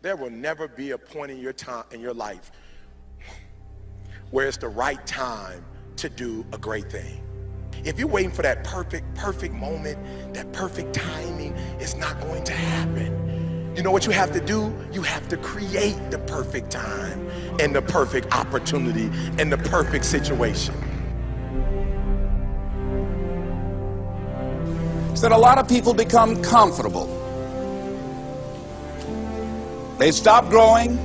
There will never be a point in your time in your life where it's the right time to do a great thing. If you're waiting for that perfect moment, that perfect timing, it's not going to happen. You know what you have to do? You have to create the perfect time and the perfect opportunity and the perfect situation. So that a lot of people become comfortable. They stop growing.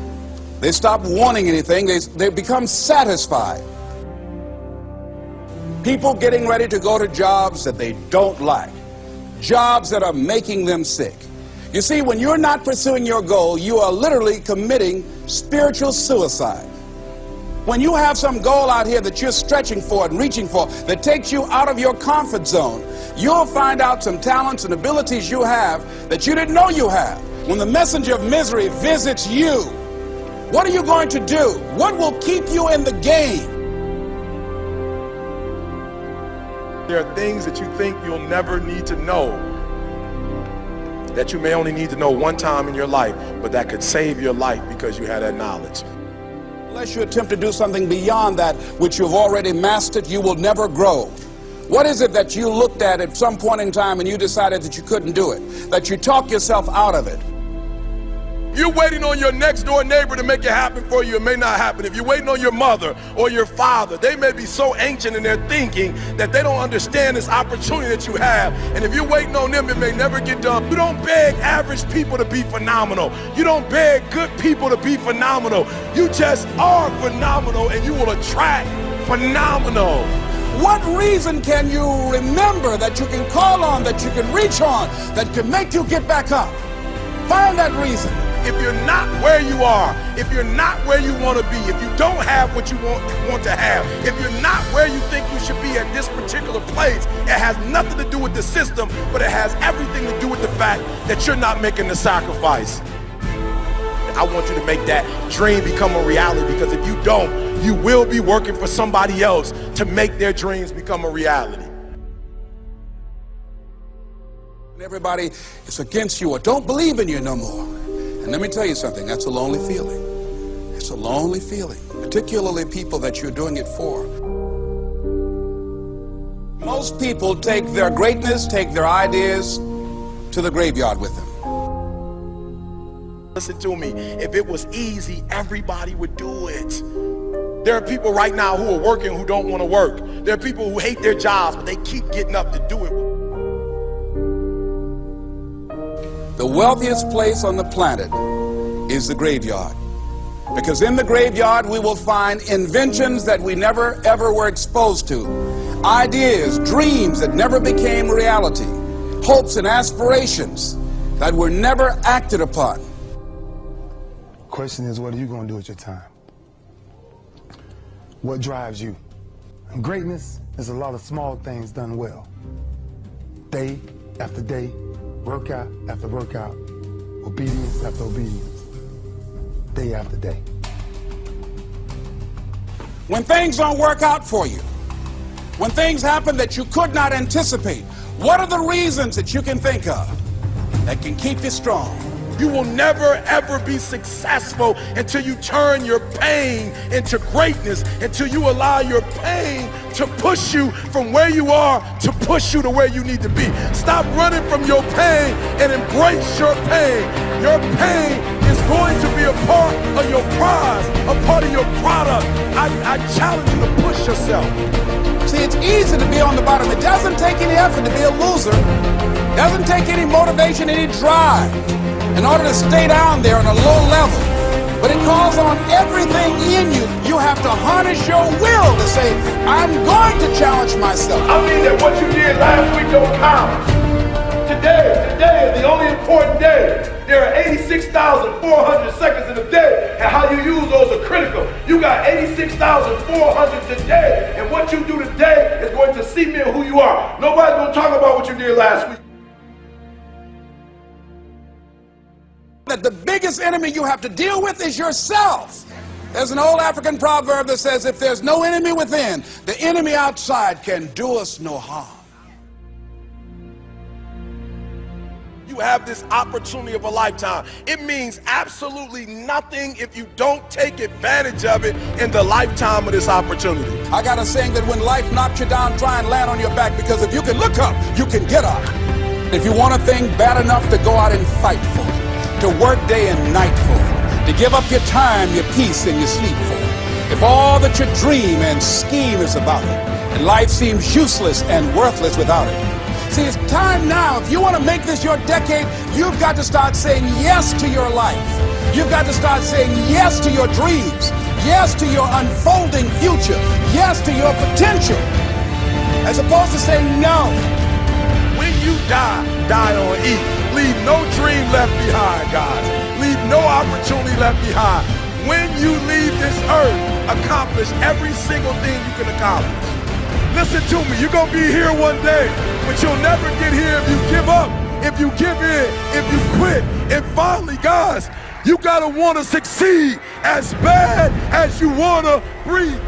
They stop wanting anything. They become satisfied. People getting ready to go to jobs that they don't like. Jobs that are making them sick. You see, when you're not pursuing your goal, you are literally committing spiritual suicide. When you have some goal out here that you're stretching for and reaching for that takes you out of your comfort zone, you'll find out some talents and abilities you have that you didn't know you have. When the messenger of misery visits you, what are you going to do? What will keep you in the game? There are things that you think you'll never need to know, that you may only need to know one time in your life, but that could save your life because you had that knowledge. Unless you attempt to do something beyond that which you've already mastered, you will never grow. What is it that you looked at some point in time and you decided that you couldn't do it, that you talked yourself out of it? You're waiting on your next door neighbor to make it happen for you. It may not happen. If you're waiting on your mother or your father, they may be so ancient in their thinking that they don't understand this opportunity that you have. And if you're waiting on them, it may never get done. You don't beg average people to be phenomenal. You don't beg good people to be phenomenal. You just are phenomenal, and you will attract phenomenal. What reason can you remember that you can call on, that you can reach on, that can make you get back up? Find that reason. If you're not where you are, if you're not where you want to be, if you don't have what you want to have, if you're not where you think you should be at this particular place, it has nothing to do with the system, but it has everything to do with the fact that you're not making the sacrifice. I want you to make that dream become a reality, because if you don't, you will be working for somebody else to make their dreams become a reality. Everybody is against you or don't believe in you no more. And let me tell you something, that's a lonely feeling. It's a lonely feeling, particularly people that you're doing it for. Most people take their greatness, take their ideas to the graveyard with them. Listen to me, if it was easy, everybody would do it. There are people right now who are working who don't want to work. There are people who hate their jobs, but they keep getting up to do it. The wealthiest place on the planet is the graveyard. Because in the graveyard we will find inventions that we never ever were exposed to. Ideas, dreams that never became reality. Hopes and aspirations that were never acted upon. Question is, what are you going to do with your time? What drives you? And greatness is a lot of small things done well. Day after day, workout after workout, obedience after obedience, day after day. When things don't work out for you, when things happen that you could not anticipate, what are the reasons that you can think of that can keep you strong? You will never ever be successful until you turn your pain into greatness, until you allow your pain to push you from where you are to push you to where you need to be. Stop running from your pain and embrace your pain. Your pain is going to be a part of your prize, a part of your product. I challenge you to push yourself. See, it's easy to be on the bottom. It doesn't take any effort to be a loser. It doesn't take any motivation, any drive in order to stay down there on a low level. But it calls on everything in you. You have to harness your will to say, I'm going to challenge myself. I mean that what you did last week don't count. Today is the only important day. There are 86,400 seconds in a day, and how you use those are critical. You got 86,400 today, and what you do today is going to cement who you are. Nobody's going to talk about what you did last week. That the biggest enemy you have to deal with is yourself. There's an old African proverb that says, if there's no enemy within, the enemy outside can do us no harm. You you have this opportunity of a lifetime. It means absolutely nothing if you don't take advantage of it in the lifetime of this opportunity. I got a saying that when life knocks you down, try and land on your back, because if you can look up, you can get up. If you want a thing bad enough to go out and fight for it, to work day and night for it, to give up your time, your peace, and your sleep for it, if all that you dream and scheme is about it, and life seems useless and worthless without it. See, it's time now. If you want to make this your decade, you've got to start saying yes to your life. You've got to start saying yes to your dreams, yes to your unfolding future, yes to your potential, as opposed to saying no. When you die, die on E. Leave no dream left behind, guys. Leave no opportunity left behind. When you leave this earth, accomplish every single thing you can accomplish. Listen to me, you're going to be here one day, but you'll never get here if you give up, if you give in, if you quit. And finally, guys, you got to want to succeed as bad as you want to breathe.